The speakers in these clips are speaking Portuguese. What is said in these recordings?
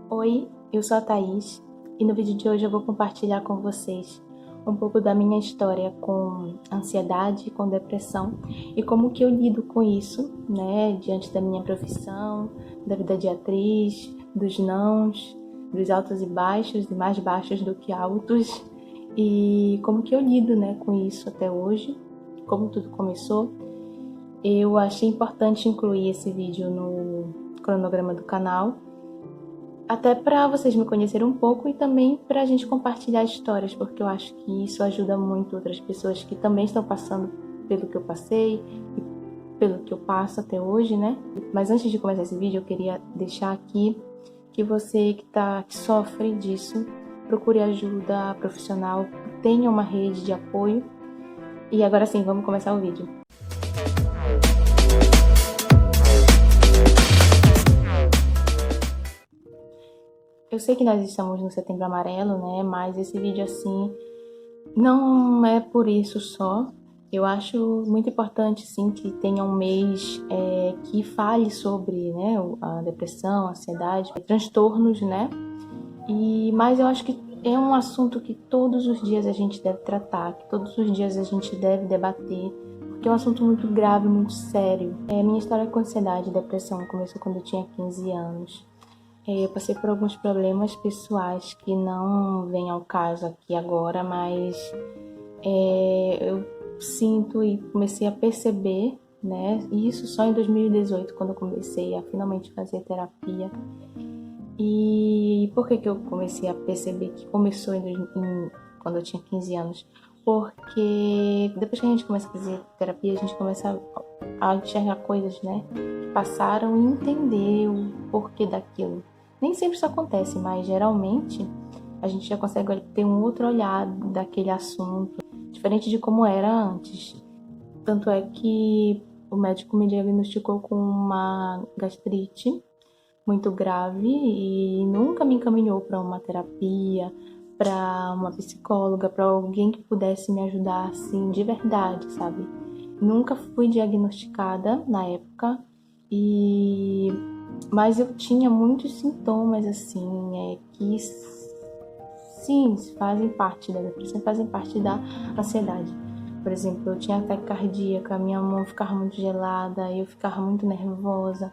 Oi, eu sou a Thaís e no vídeo de hoje eu vou compartilhar com vocês um pouco da minha história com ansiedade, com depressão e como que eu lido com isso, né, diante da minha profissão, da vida de atriz, dos nãos, dos altos e baixos e mais baixos do que altos e como que eu lido, né, com isso até hoje, como tudo começou. Eu achei importante incluir esse vídeo no cronograma do canal, até para vocês me conhecerem um pouco e também para a gente compartilhar histórias, porque eu acho que isso ajuda muito outras pessoas que também estão passando pelo que eu passei e pelo que eu passo até hoje, né? Mas antes de começar esse vídeo, eu queria deixar aqui que você que sofre disso, procure ajuda profissional, tenha uma rede de apoio. E agora sim, vamos começar o vídeo. Eu sei que nós estamos no Setembro Amarelo, né? Mas esse vídeo, assim, não é por isso só. Eu acho muito importante, sim, que tenha um mês que fale sobre, né, a depressão, a ansiedade, transtornos, né? Mas eu acho que é um assunto que todos os dias a gente deve tratar, que todos os dias a gente deve debater, porque é um assunto muito grave, muito sério. Minha história com ansiedade e depressão começou quando eu tinha 15 anos. Eu passei por alguns problemas pessoais que não vêm ao caso aqui agora, mas eu sinto e comecei a perceber, né? E isso só em 2018, quando eu comecei a finalmente fazer terapia. E por que eu comecei a perceber que começou quando eu tinha 15 anos? Porque depois que a gente começa a fazer terapia, a gente começa a enxergar coisas, né, que passaram e entender o porquê daquilo. Nem sempre isso acontece, mas geralmente a gente já consegue ter um outro olhar daquele assunto, diferente de como era antes. Tanto é que o médico me diagnosticou com uma gastrite muito grave e nunca me encaminhou para uma terapia, para uma psicóloga, para alguém que pudesse me ajudar assim de verdade, sabe? Nunca fui diagnosticada na época mas eu tinha muitos sintomas assim, que sim, fazem parte da depressão, fazem parte da ansiedade. Por exemplo, eu tinha ataque cardíaco, a minha mão ficava muito gelada, eu ficava muito nervosa.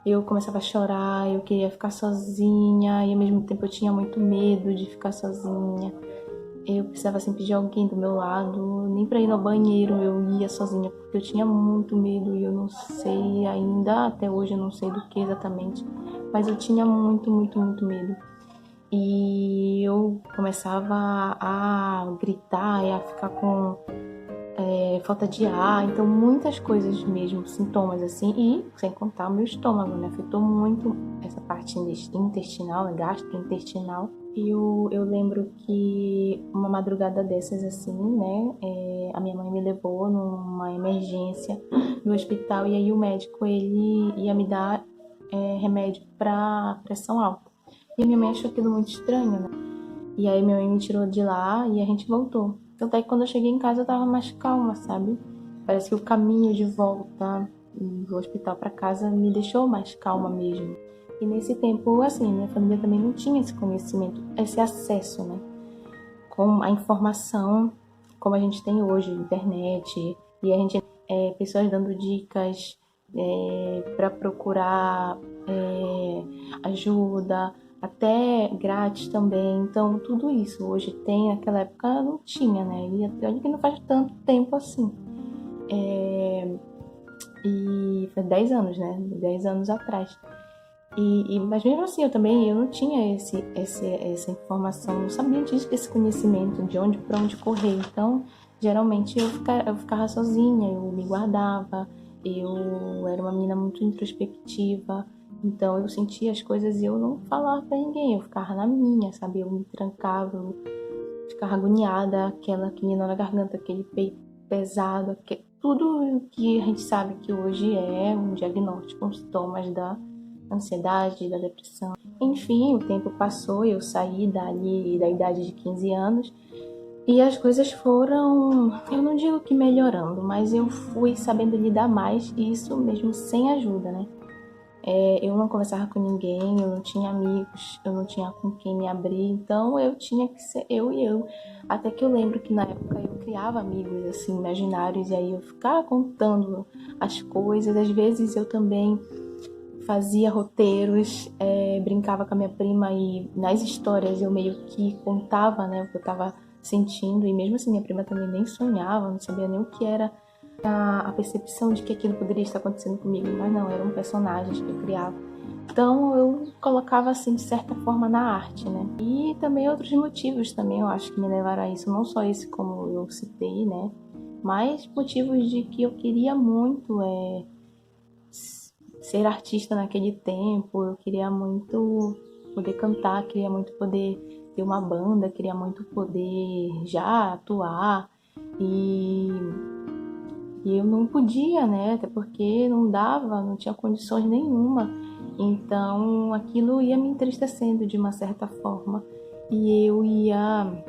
Eu começava a chorar, eu queria ficar sozinha e ao mesmo tempo eu tinha muito medo de ficar sozinha. Eu precisava sempre de alguém do meu lado, nem para ir no banheiro eu ia sozinha porque eu tinha muito medo e eu não sei ainda, até hoje eu não sei do que exatamente, mas eu tinha muito, muito, muito medo. E eu começava a gritar e a ficar com falta de ar, então muitas coisas mesmo, sintomas assim, e sem contar o meu estômago, né? Afetou muito essa parte intestinal, gastrointestinal. E eu lembro que uma madrugada dessas assim, né, a minha mãe me levou numa emergência no hospital e aí o médico, ele ia me dar remédio para pressão alta. E a minha mãe achou aquilo muito estranho, né? E aí minha mãe me tirou de lá e a gente voltou. Tanto é que quando eu cheguei em casa eu tava mais calma, sabe? Parece que o caminho de volta do hospital para casa me deixou mais calma mesmo. E nesse tempo, assim, minha família também não tinha esse conhecimento, esse acesso, né? Com a informação como a gente tem hoje, internet, e a gente pessoas dando dicas para procurar ajuda, até grátis também. Então, tudo isso hoje tem, naquela época não tinha, né? E olha que não faz tanto tempo assim. E foi 10 anos, né? 10 anos atrás. Mas mesmo assim, eu não tinha essa informação, não sabia disso, esse conhecimento de onde para onde correr. Então, geralmente eu ficava sozinha, eu me guardava, eu era uma menina muito introspectiva, então eu sentia as coisas e eu não falava para ninguém, eu ficava na minha, sabe? Eu me trancava, eu ficava agoniada, aquela que na garganta, aquele peito pesado, tudo que a gente sabe que hoje é um diagnóstico, um sintomas da ansiedade, da depressão. Enfim, o tempo passou, eu saí dali da idade de 15 anos e as coisas foram, eu não digo que melhorando, mas eu fui sabendo lidar mais, e isso mesmo sem ajuda, né? Eu não conversava com ninguém, eu não tinha amigos, eu não tinha com quem me abrir, então eu tinha que ser eu e eu. Até que eu lembro que na época eu criava amigos assim imaginários e aí eu ficava contando as coisas. Às vezes eu também fazia roteiros, brincava com a minha prima e nas histórias eu meio que contava, né, o que eu estava sentindo e mesmo assim minha prima também nem sonhava, não sabia nem o que era a percepção de que aquilo poderia estar acontecendo comigo, mas não, eram personagens que eu criava. Então eu colocava assim de certa forma na arte, né? E também outros motivos também eu acho que me levaram a isso, não só esse como eu citei, né? Mas motivos de que eu queria muito ser artista naquele tempo, eu queria muito poder cantar, queria muito poder ter uma banda, queria muito poder já atuar e eu não podia, né? Até porque não dava, não tinha condições nenhuma. Então aquilo ia me entristecendo de uma certa forma. E eu ia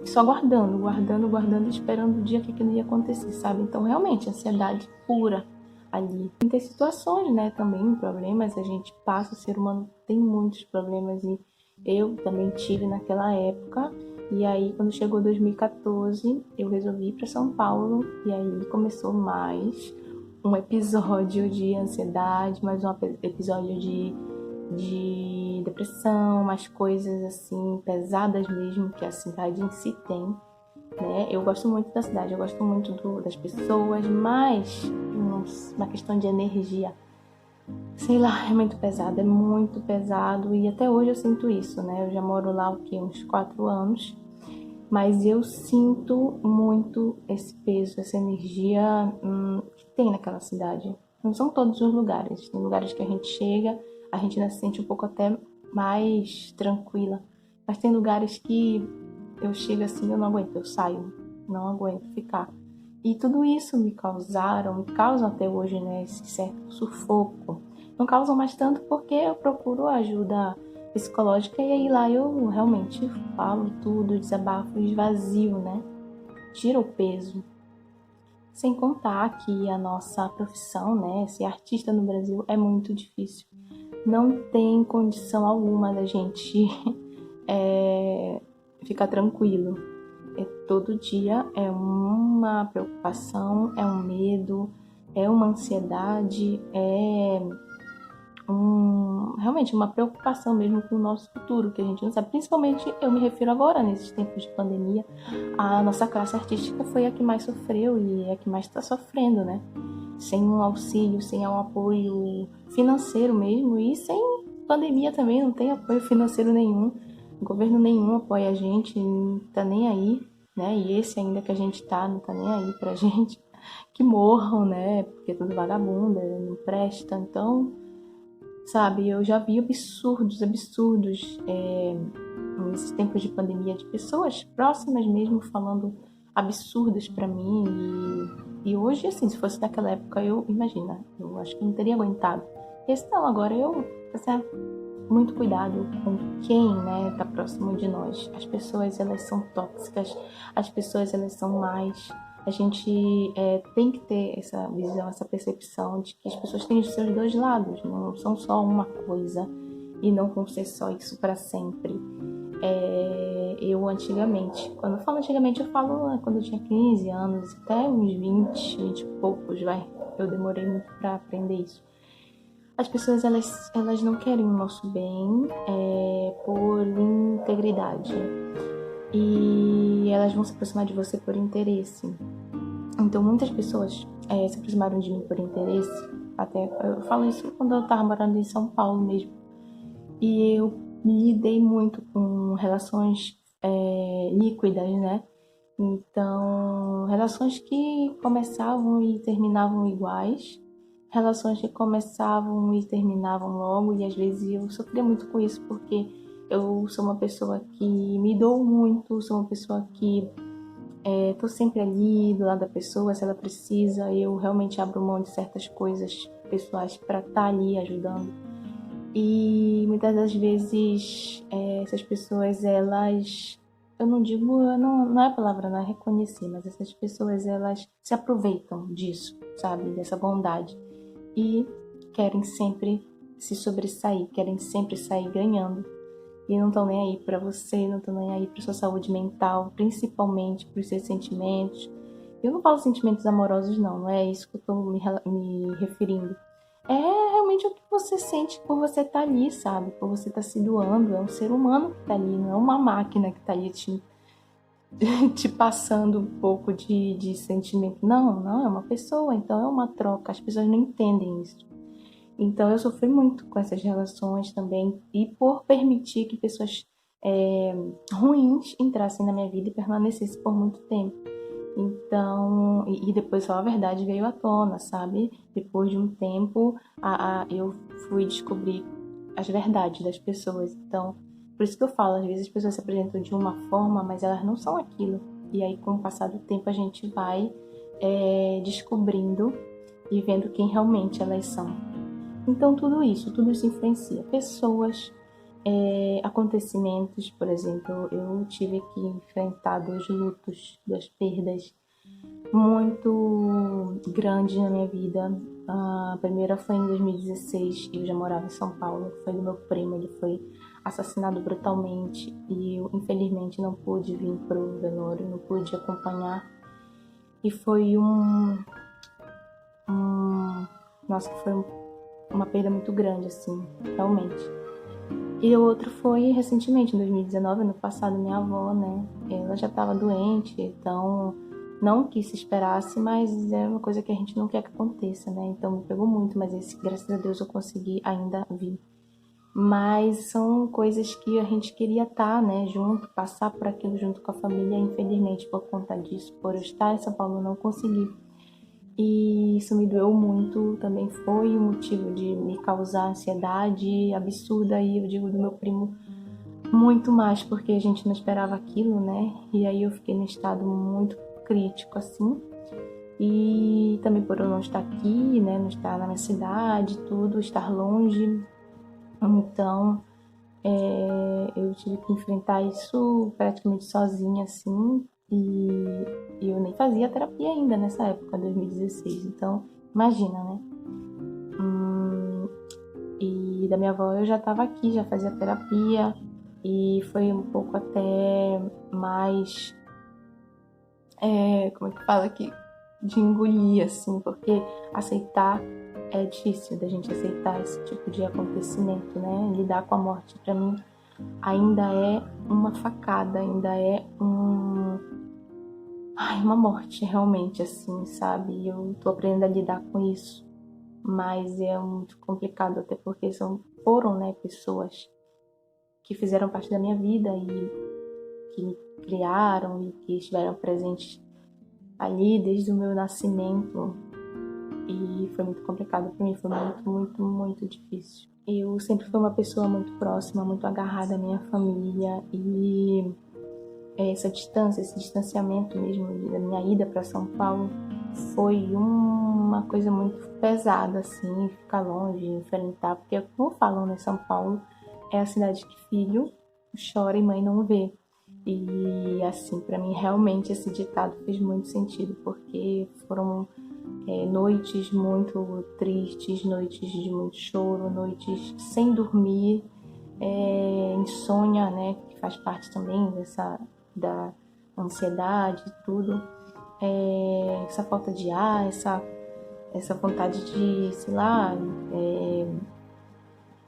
só guardando, guardando, guardando, esperando o dia que aquilo ia acontecer, sabe? Então realmente, ansiedade pura ali. Tem situações, né? Também problemas, a gente passa, o ser humano tem muitos problemas e eu também tive naquela época. E aí, quando chegou 2014, eu resolvi ir para São Paulo e aí começou mais um episódio de ansiedade, mais um episódio de depressão, mais coisas assim pesadas mesmo que a cidade em si tem, né? Eu gosto muito da cidade, eu gosto muito das pessoas, mas na questão de energia, sei lá, é muito pesado e até hoje eu sinto isso, né? Eu já moro lá uns 4 anos, mas eu sinto muito esse peso, essa energia que tem naquela cidade. Não são todos os lugares, tem lugares que a gente chega, a gente ainda se sente um pouco até mais tranquila, mas tem lugares que eu chego assim, eu não aguento, eu saio, não aguento ficar. E tudo isso me causam até hoje, né, esse certo sufoco. Não causam mais tanto porque eu procuro ajuda psicológica e aí lá eu realmente falo tudo, desabafo, esvazio, né? Tira o peso. Sem contar que a nossa profissão, né, ser artista no Brasil é muito difícil. Não tem condição alguma da gente ficar tranquilo. Todo dia é uma preocupação, é um medo, é uma ansiedade, realmente uma preocupação mesmo com o nosso futuro, que a gente não sabe. Principalmente eu me refiro agora, nesses tempos de pandemia, a nossa classe artística foi a que mais sofreu e é a que mais está sofrendo, né? Sem um auxílio, sem um apoio financeiro mesmo e sem pandemia também, não tem apoio financeiro nenhum. O governo nenhum apoia a gente, não tá nem aí, né? E esse ainda que a gente tá, não tá nem aí pra gente. Que morram, né? Porque é tudo vagabunda, não presta. Então, sabe, eu já vi absurdos nesses tempos de pandemia de pessoas próximas mesmo falando absurdos pra mim e hoje, assim, se fosse daquela época, imagina, eu acho que não teria aguentado. Esse não, agora eu, assim, muito cuidado com quem, né, tá próximo de nós. As pessoas, elas são tóxicas, as pessoas, elas são más. A gente tem que ter essa visão, essa percepção de que as pessoas têm os seus dois lados, não são só uma coisa e não vão ser só isso para sempre. Eu antigamente, quando eu falo antigamente, eu falo quando eu tinha 15 anos, até uns 20 e poucos, vai. Eu demorei muito para aprender isso. As pessoas elas não querem o nosso bem por integridade e elas vão se aproximar de você por interesse. Então muitas pessoas se aproximaram de mim por interesse. Até eu falo isso quando eu estava morando em São Paulo mesmo. E eu lidei muito com relações líquidas, né? Então, relações que começavam e terminavam iguais, relações que começavam e terminavam logo, e às vezes eu sofria muito com isso, porque eu sou uma pessoa que me dou muito, sou uma pessoa que tô sempre ali do lado da pessoa, se ela precisa, eu realmente abro mão de certas coisas pessoais para estar ali ajudando. E muitas das vezes essas pessoas, elas, eu não digo, não é a palavra, não é reconhecer, mas essas pessoas, elas se aproveitam disso, sabe, dessa bondade. E querem sempre se sobressair, querem sempre sair ganhando. E não estão nem aí para você, não estão nem aí para sua saúde mental, principalmente para os seus sentimentos. Eu não falo sentimentos amorosos, não é isso que eu estou me referindo. É realmente o que você sente por você estar ali, sabe? Por você estar se doando. É um ser humano que está ali, não é uma máquina que está ali te passando um pouco de sentimento. Não, não, é uma pessoa, então é uma troca. As pessoas não entendem isso. Então eu sofri muito com essas relações também e por permitir que pessoas ruins entrassem na minha vida e permanecessem por muito tempo. Então, e depois só a verdade veio à tona, sabe? Depois de um tempo, eu fui descobrir as verdades das pessoas. Então, por isso que eu falo, às vezes as pessoas se apresentam de uma forma, mas elas não são aquilo. E aí, com o passar do tempo, a gente vai descobrindo e vendo quem realmente elas são. Então, tudo isso influencia. Pessoas, acontecimentos, por exemplo, eu tive que enfrentar 2 lutos, 2 perdas muito grandes na minha vida. A primeira foi em 2016, eu já morava em São Paulo, foi do meu primo, ele foi assassinado brutalmente e eu infelizmente não pude vir pro velório, não pude acompanhar. E foi nossa, foi uma perda muito grande, assim, realmente. E o outro foi recentemente, em 2019, ano passado, minha avó, né? Ela já estava doente, então não que se esperasse, mas é uma coisa que a gente não quer que aconteça, né? Então me pegou muito, mas esse, graças a Deus, eu consegui ainda vir. Mas são coisas que a gente queria estar, né, junto, passar por aquilo junto com a família. Infelizmente, por conta disso, por eu estar em São Paulo, eu não consegui. E isso me doeu muito, também foi um motivo de me causar ansiedade absurda, e eu digo do meu primo muito mais, porque a gente não esperava aquilo, né? E aí eu fiquei num estado muito crítico, assim. E também por eu não estar aqui, né? Não estar na minha cidade, tudo, estar longe. Então, eu tive que enfrentar isso praticamente sozinha, assim, e eu nem fazia terapia ainda nessa época, 2016. Então, imagina, né? E da minha avó eu já estava aqui, já fazia terapia, e foi um pouco até mais, como é que fala aqui? De engolir, assim, porque aceitar é difícil da gente aceitar esse tipo de acontecimento, né? Lidar com a morte, para mim, ainda é uma facada, ainda é uma morte realmente, assim, sabe? E eu tô aprendendo a lidar com isso, mas é muito complicado, até porque foram, né, pessoas que fizeram parte da minha vida e que me criaram e que estiveram presentes ali desde o meu nascimento. E foi muito complicado para mim, foi muito, muito, muito difícil. Eu sempre fui uma pessoa muito próxima, muito agarrada à minha família, e essa distância, esse distanciamento mesmo da minha ida para São Paulo foi uma coisa muito pesada, assim, ficar longe, enfrentar, porque como falam, né, São Paulo é a cidade que filho chora e mãe não vê. E assim, para mim realmente esse ditado fez muito sentido, porque foram noites muito tristes, noites de muito choro, noites sem dormir, insônia, né, que faz parte também da ansiedade e tudo, essa falta de ar, essa vontade de, sei lá,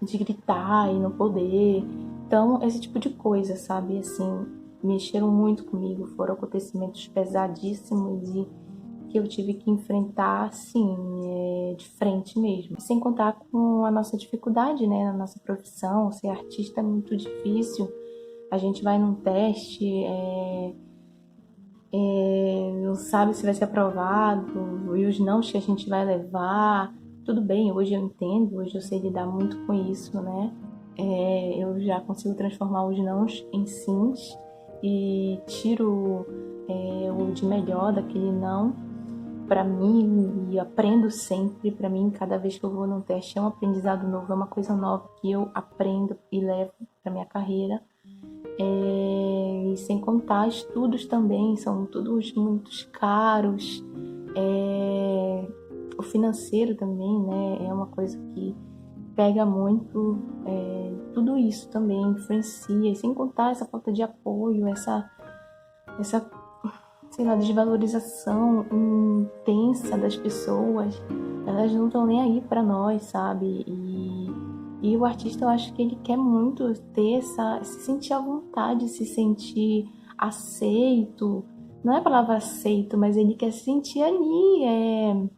de gritar e não poder. Então, esse tipo de coisa, sabe, assim, mexeram muito comigo, foram acontecimentos pesadíssimos e que eu tive que enfrentar, assim, de frente mesmo. Sem contar com a nossa dificuldade, né, na nossa profissão, ser artista é muito difícil. A gente vai num teste, não sabe se vai ser aprovado, e os nãos que a gente vai levar. Tudo bem, hoje eu entendo, hoje eu sei lidar muito com isso, né? Eu já consigo transformar os nãos em sims e tiro o de melhor daquele não para mim e aprendo sempre. Para mim, cada vez que eu vou num teste é um aprendizado novo, é uma coisa nova que eu aprendo e levo para minha carreira. E sem contar estudos também, são todos muito caros. o financeiro também, né, é uma coisa que pega muito, tudo isso também influencia, e sem contar essa falta de apoio, essa sei lá, desvalorização intensa das pessoas. Elas não estão nem aí para nós, sabe? E o artista, eu acho que ele quer muito ter se sentir à vontade, se sentir aceito. Não é a palavra aceito, mas ele quer se sentir ali,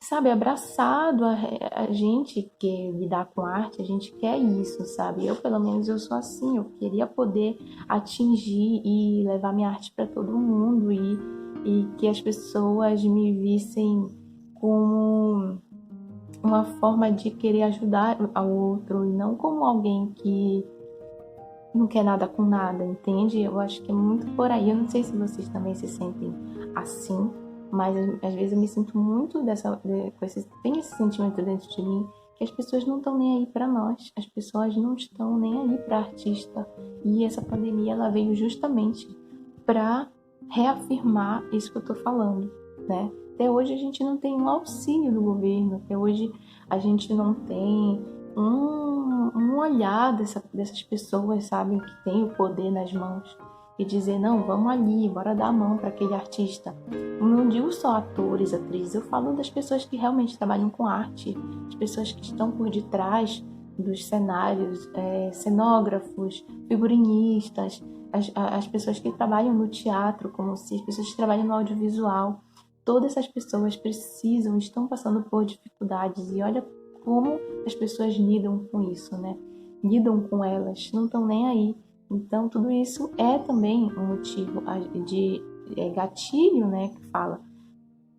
sabe, abraçado. A gente que lidar com arte, a gente quer isso, sabe? Eu, pelo menos, eu sou assim. Eu queria poder atingir e levar minha arte para todo mundo e que as pessoas me vissem como uma forma de querer ajudar ao outro e não como alguém que não quer nada com nada, entende? Eu acho que é muito por aí. Eu não sei se vocês também se sentem assim, mas às vezes eu me sinto muito tem esse sentimento dentro de mim que as pessoas não estão nem aí para nós, as pessoas não estão nem aí para artista. E essa pandemia ela veio justamente para reafirmar isso que eu tô falando, né? Até hoje a gente não tem um auxílio do governo, até hoje a gente não tem um olhar dessas pessoas, sabe, que tem o poder nas mãos e dizer, não, vamos ali, bora dar a mão para aquele artista. Não digo só atores, atrizes, eu falo das pessoas que realmente trabalham com arte, as pessoas que estão por detrás dos cenários, cenógrafos, figurinistas, as pessoas que trabalham no teatro, como se as pessoas que trabalham no audiovisual. Todas essas pessoas precisam, estão passando por dificuldades e olha como as pessoas lidam com isso, né? Lidam com elas, não estão nem aí. Então, tudo isso é também um motivo de gatilho, né? Que fala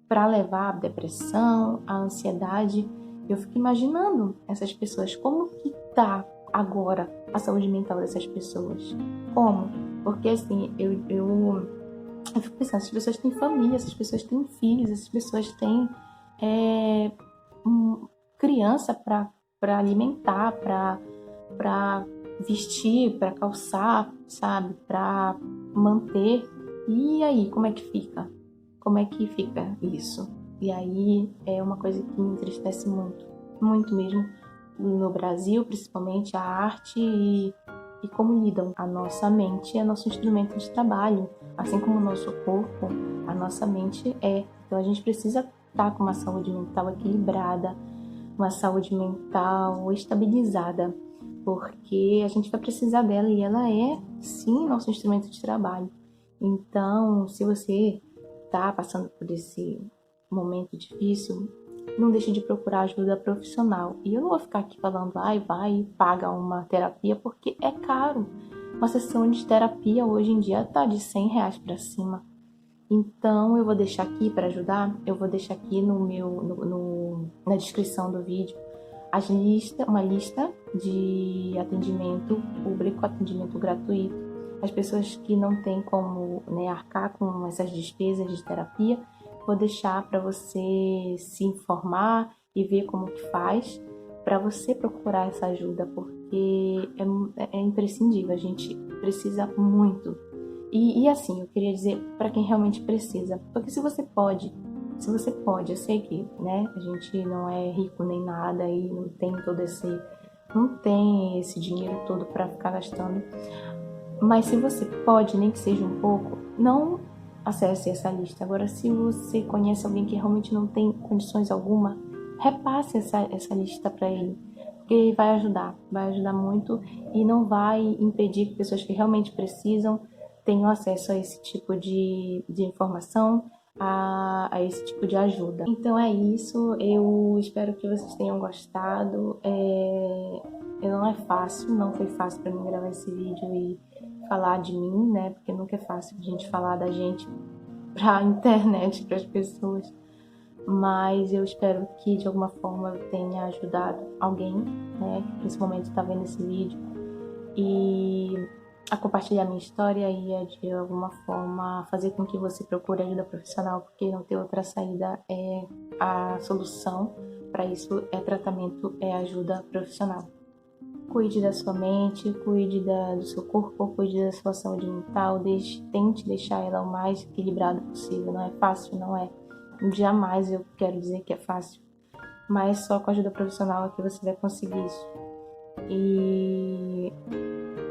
para levar à depressão, à ansiedade. Eu fico imaginando essas pessoas, como que tá agora a saúde mental dessas pessoas? Como? Porque assim, eu fico pensando, essas pessoas têm família, essas pessoas têm filhos, essas pessoas têm criança para alimentar, para vestir, para calçar, sabe? Para manter. E aí, como é que fica? Como é que fica isso? E aí é uma coisa que me entristece muito, muito mesmo, no Brasil, principalmente a arte e como lidam a nossa mente é nosso instrumento de trabalho, assim como o nosso corpo, a nossa mente é. Então a gente precisa estar com uma saúde mental equilibrada, uma saúde mental estabilizada, porque a gente vai precisar dela e ela é, sim, nosso instrumento de trabalho. Então, se você está passando por esse momento difícil, não deixe de procurar ajuda profissional. E eu não vou ficar aqui falando, vai e paga uma terapia, porque é caro. Uma sessão de terapia hoje em dia está de R$ 100 para cima. Então, eu vou deixar aqui para ajudar, eu vou deixar aqui na descrição do vídeo uma lista de atendimento público, atendimento gratuito. As pessoas que não têm como, né, arcar com essas despesas de terapia, vou deixar para você se informar e ver como que faz para você procurar essa ajuda, porque é imprescindível, a gente precisa muito. E assim, eu queria dizer para quem realmente precisa, porque se você pode, eu sei que, né, a gente não é rico nem nada e não tem esse dinheiro todo para ficar gastando, mas se você pode, nem que seja um pouco, não acesse essa lista. Agora, se você conhece alguém que realmente não tem condições alguma, repasse essa lista para ele, porque vai ajudar muito e não vai impedir que pessoas que realmente precisam tenham acesso a esse tipo de informação, a esse tipo de ajuda. Então é isso, eu espero que vocês tenham gostado. Não é fácil, não foi fácil para mim gravar esse vídeo e falar de mim, né? Porque nunca é fácil a gente falar da gente pra internet, para as pessoas. Mas eu espero que de alguma forma eu tenha ajudado alguém, né, que nesse momento está vendo esse vídeo e a compartilhar minha história e de alguma forma fazer com que você procure ajuda profissional, porque não ter outra saída é a solução para isso, é tratamento, é ajuda profissional. Cuide da sua mente, cuide do seu corpo, cuide da sua saúde mental, tente deixar ela o mais equilibrada possível. Não é fácil, não é. Jamais eu quero dizer que é fácil, mas só com a ajuda profissional é que você vai conseguir isso. E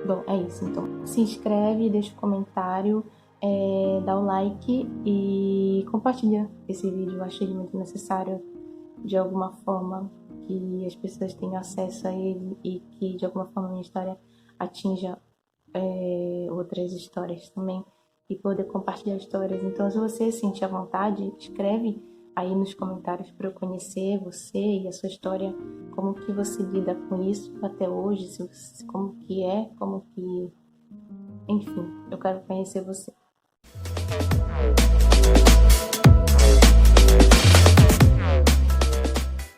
bom, é isso. Então, se inscreve, deixa um comentário, dá o like e compartilha esse vídeo. Eu achei ele muito necessário, de alguma forma, que as pessoas tenham acesso a ele e que de alguma forma a minha história atinja outras histórias também e poder compartilhar histórias. Então, se você sentir a vontade, escreve aí nos comentários para eu conhecer você e a sua história, como que você lida com isso até hoje, como que enfim, eu quero conhecer você.